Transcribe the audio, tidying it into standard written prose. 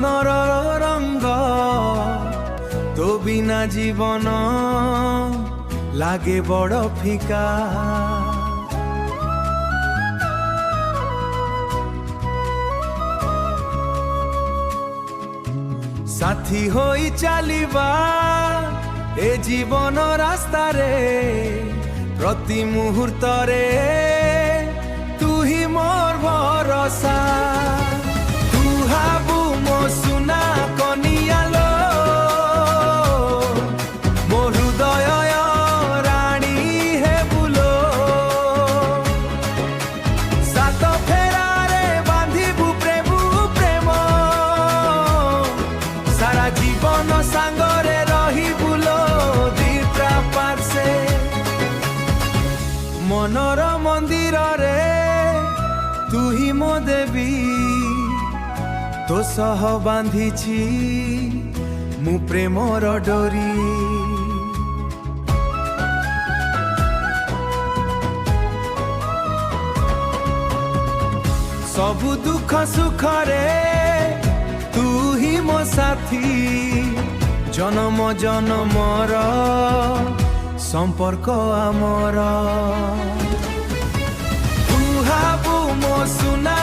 স্বপ্নর রঙ্গ তো বিনা জীবন লাগে বড় ফিকা সাথী হই চালিবা এ জীবন রাস্তারে প্রতি মুহূর্তরে তুহি মোর ভরসা তুহাবু মো সুনা কনিয়ালো মো হৃদয় রাণী হে বুলো সাত ফেরারে বাঁধিবু প্রেম সারা জীবন সাঙ্গরে রহিবুলো দিপ্রা পার্শ্বে মনর মন্দিরে তুহি মো দেবী তো সহ বাঁধিছি মু প্রেমর ডোরি सबु दुख सुखरे तुही मो साथी जन्म जन्मर संपर्क आमर तुहाबु मो सुना